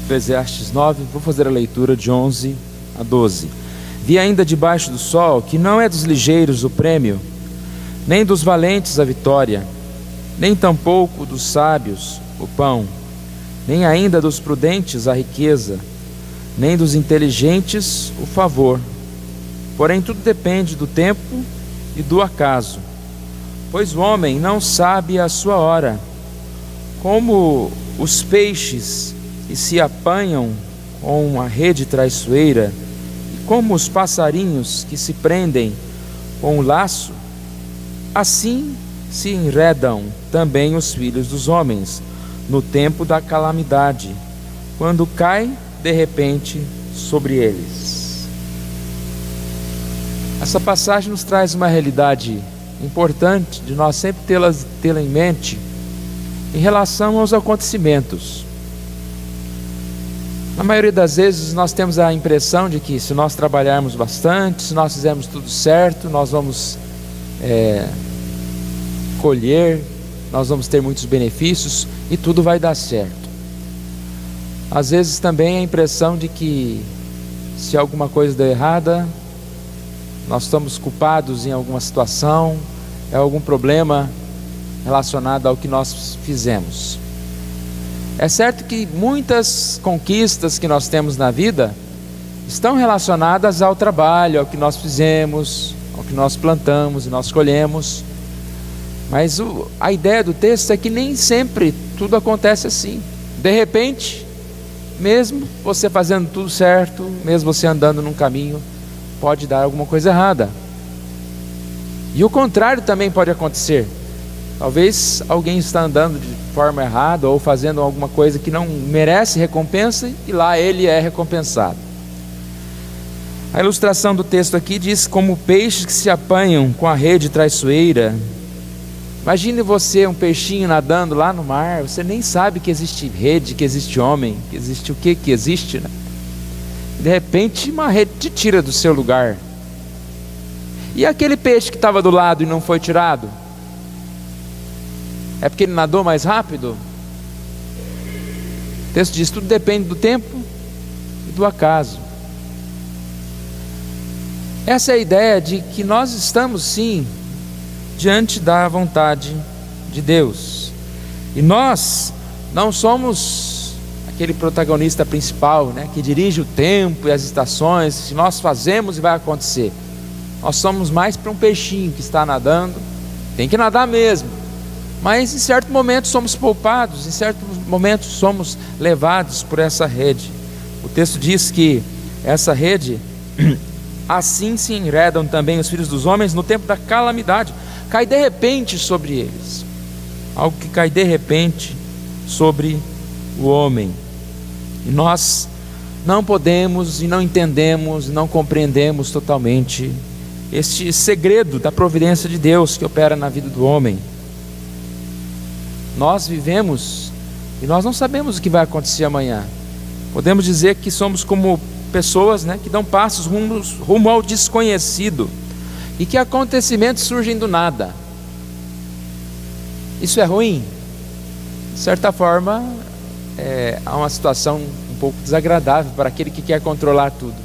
Eclesiastes 9, vou fazer a leitura de 11 a 12. Vi ainda debaixo do sol que não é dos ligeiros o prêmio, nem dos valentes a vitória, nem tampouco dos sábios o pão, nem ainda dos prudentes a riqueza, nem dos inteligentes o favor. Porém tudo depende do tempo e do acaso, pois o homem não sabe a sua hora. Como os peixes que se apanham com uma rede traiçoeira, e como os passarinhos que se prendem com um laço, assim se enredam também os filhos dos homens no tempo da calamidade, quando cai de repente sobre eles. Essa passagem nos traz uma realidade importante de nós sempre tê-la em mente em relação aos acontecimentos. Na maioria das vezes nós temos a impressão de que se nós trabalharmos bastante, se nós fizermos tudo certo, nós vamos colher, nós vamos ter muitos benefícios e tudo vai dar certo. Às vezes também a impressão de que se alguma coisa der errada, nós estamos culpados em alguma situação, é algum problema relacionado ao que nós fizemos. É certo que muitas conquistas que nós temos na vida estão relacionadas ao trabalho, ao que nós fizemos, ao que nós plantamos e nós colhemos. Mas a ideia do texto é que nem sempre tudo acontece assim. De repente, mesmo você fazendo tudo certo, mesmo você andando num caminho, pode dar alguma coisa errada. E o contrário também pode acontecer. Talvez alguém está andando de forma errada ou fazendo alguma coisa que não merece recompensa e lá ele é recompensado. A ilustração do texto aqui diz como peixes que se apanham com a rede traiçoeira. Imagine você, um peixinho nadando lá no mar, você nem sabe que existe rede, que existe homem, que existe o que existe, né? De repente uma rede te tira do seu lugar. E aquele peixe que estava do lado e não foi tirado? É porque ele nadou mais rápido? O texto diz, tudo depende do tempo e do acaso. Essa é a ideia de que nós estamos sim diante da vontade de Deus. E nós não somos aquele protagonista principal, né, que dirige o tempo e as estações, se nós fazemos e vai acontecer. Nós somos mais para um peixinho que está nadando, tem que nadar mesmo. Mas em certo momento somos poupados, em certo momento somos levados por essa rede. O texto diz que essa rede, assim se enredam também os filhos dos homens no tempo da calamidade. Cai de repente sobre eles, algo que cai de repente sobre o homem. E nós não podemos e não entendemos e não compreendemos totalmente este segredo da providência de Deus que opera na vida do homem. Nós vivemos e nós não sabemos o que vai acontecer amanhã. Podemos dizer que somos como pessoas, né, que dão passos rumo ao desconhecido e que acontecimentos surgem do nada. Isso é ruim? De certa forma, há uma situação um pouco desagradável para aquele que quer controlar tudo.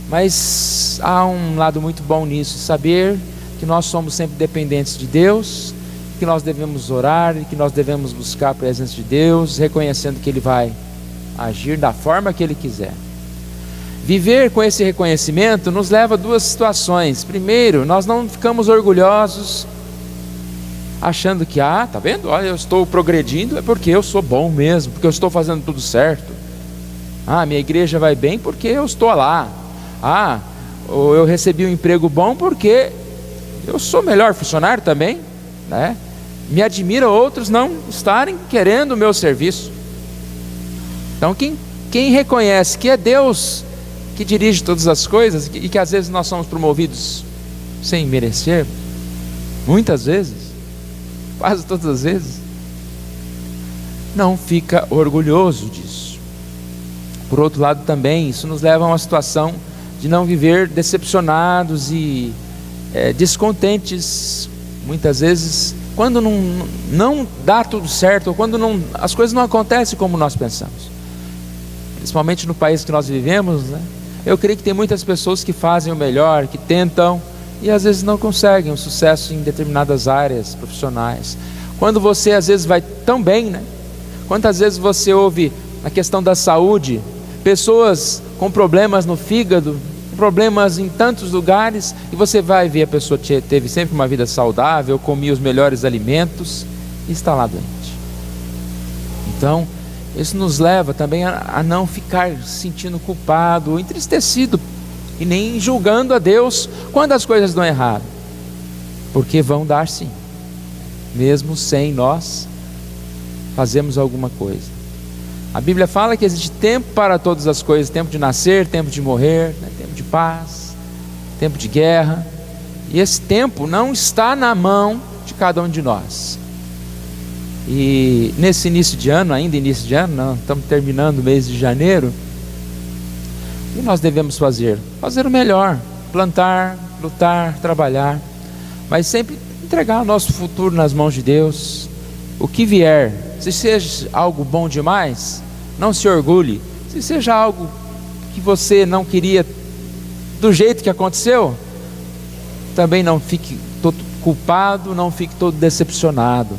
Mas há um lado muito bom nisso, saber que nós somos sempre dependentes de Deus, que nós devemos orar e que nós devemos buscar a presença de Deus, reconhecendo que Ele vai agir da forma que Ele quiser. Viver com esse reconhecimento nos leva a duas situações. Primeiro, nós não ficamos orgulhosos, achando que, tá vendo? Olha, eu estou progredindo, é porque eu sou bom mesmo, porque eu estou fazendo tudo certo. Minha igreja vai bem porque eu estou lá. Eu recebi um emprego bom porque eu sou melhor funcionário também, né? Me admira outros não estarem querendo o meu serviço. Então quem reconhece que é Deus que dirige todas as coisas e que às vezes nós somos promovidos sem merecer, muitas vezes, quase todas as vezes, não fica orgulhoso disso. Por outro lado também, isso nos leva a uma situação de não viver decepcionados e descontentes, muitas vezes, quando não dá tudo certo, ou quando as coisas não acontecem como nós pensamos. principalmente no país que nós vivemos, né? Eu creio que tem muitas pessoas que fazem o melhor, que tentam, e às vezes não conseguem um sucesso em determinadas áreas profissionais. Quando você às vezes vai tão bem, né? Quantas vezes você ouve a questão da saúde, pessoas com problemas no fígado, problemas em tantos lugares, e você vai ver a pessoa teve sempre uma vida saudável, comia os melhores alimentos e está lá doente. Então, isso nos leva também a não ficar se sentindo culpado ou entristecido e nem julgando a Deus quando as coisas dão errado, porque vão dar sim, mesmo sem nós fazermos alguma coisa. A Bíblia fala que existe tempo para todas as coisas, tempo de nascer, tempo de morrer, né? Tempo de paz, tempo de guerra, e esse tempo não está na mão de cada um de nós. E nesse início de ano, ainda início de ano, não, estamos terminando o mês de janeiro, o que nós devemos fazer? Fazer o melhor, plantar, lutar, trabalhar, mas sempre entregar o nosso futuro nas mãos de Deus. O que vier, se seja algo bom demais, não se orgulhe. Se seja algo que você não queria do jeito que aconteceu, também não fique todo culpado, não fique todo decepcionado.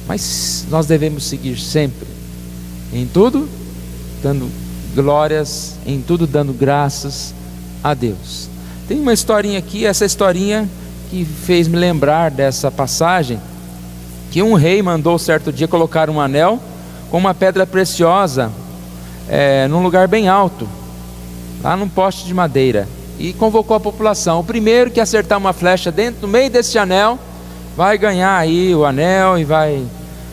Mas nós devemos seguir sempre, em tudo dando glórias, em tudo dando graças a Deus. Tem uma historinha aqui, essa historinha que fez me lembrar dessa passagem, que um rei mandou certo dia colocar um anel com uma pedra preciosa num lugar bem alto, lá num poste de madeira, e convocou a população. O primeiro que acertar uma flecha no meio desse anel vai ganhar aí o anel e vai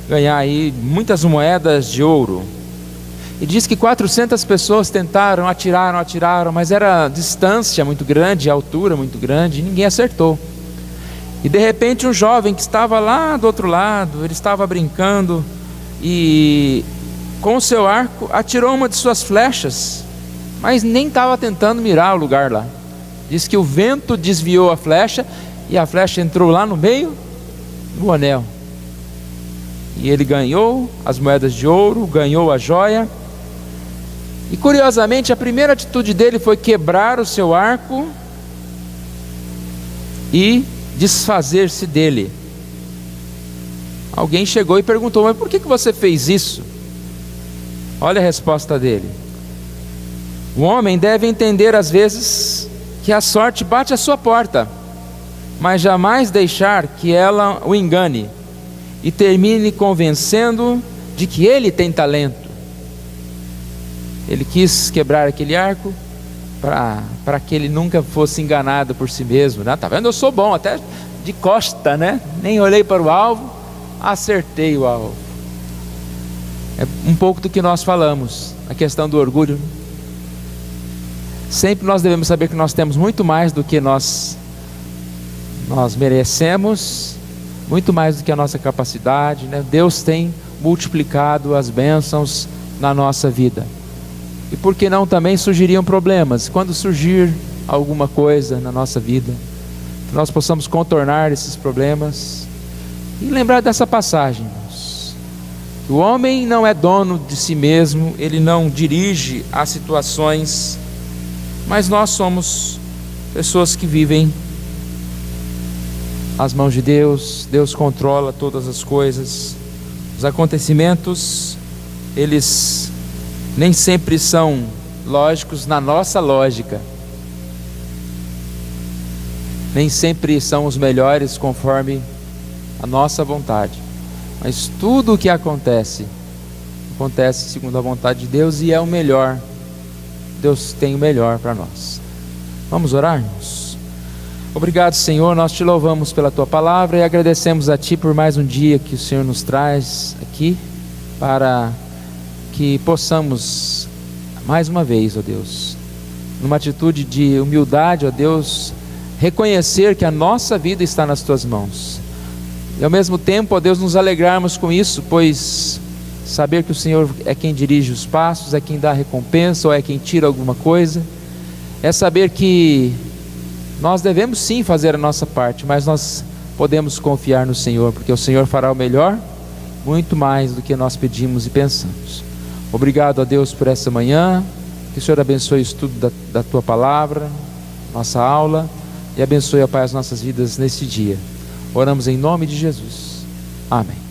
ganhar aí muitas moedas de ouro. E diz que 400 pessoas tentaram, atiraram, mas era distância muito grande, altura muito grande, e ninguém acertou. E de repente um jovem que estava lá do outro lado, ele estava brincando e com o seu arco atirou uma de suas flechas, mas nem estava tentando mirar o lugar lá. Diz que o vento desviou a flecha e a flecha entrou lá no meio do anel. E ele ganhou as moedas de ouro, ganhou a joia. E curiosamente a primeira atitude dele foi quebrar o seu arco e desfazer-se dele. Alguém chegou e perguntou: mas por que você fez isso? Olha a resposta dele: o homem deve entender às vezes que a sorte bate à sua porta, mas jamais deixar que ela o engane e termine convencendo de que ele tem talento. Ele quis quebrar aquele arco para que ele nunca fosse enganado por si mesmo, né? Tá vendo? Eu sou bom, até de costa, né? Nem olhei para o alvo, acertei o alvo. É um pouco do que nós falamos, a questão do orgulho. Sempre nós devemos saber que nós temos muito mais do que nós merecemos, muito mais do que a nossa capacidade, né? Deus tem multiplicado as bênçãos na nossa vida. E por que não também surgiriam problemas? Quando surgir alguma coisa na nossa vida, que nós possamos contornar esses problemas e lembrar dessa passagem. O homem não é dono de si mesmo, ele não dirige as situações, mas nós somos pessoas que vivem às mãos de Deus. Deus controla todas as coisas. Os acontecimentos, eles nem sempre são lógicos na nossa lógica, nem sempre são os melhores conforme a nossa vontade, mas tudo o que acontece segundo a vontade de Deus, e é o melhor. Deus tem o melhor para nós. Vamos orar, irmãos? Obrigado, Senhor, nós te louvamos pela tua palavra e agradecemos a ti por mais um dia que o Senhor nos traz aqui, para que possamos mais uma vez, ó Deus, numa atitude de humildade, ó Deus, reconhecer que a nossa vida está nas tuas mãos, e ao mesmo tempo, ó Deus, nos alegrarmos com isso, pois saber que o Senhor é quem dirige os passos, é quem dá a recompensa ou é quem tira alguma coisa, é saber que nós devemos sim fazer a nossa parte, mas nós podemos confiar no Senhor, porque o Senhor fará o melhor, muito mais do que nós pedimos e pensamos. Obrigado a Deus por essa manhã. Que o Senhor abençoe o estudo da tua palavra, nossa aula, e abençoe, ó Pai, as nossas vidas neste dia. Oramos em nome de Jesus. Amém.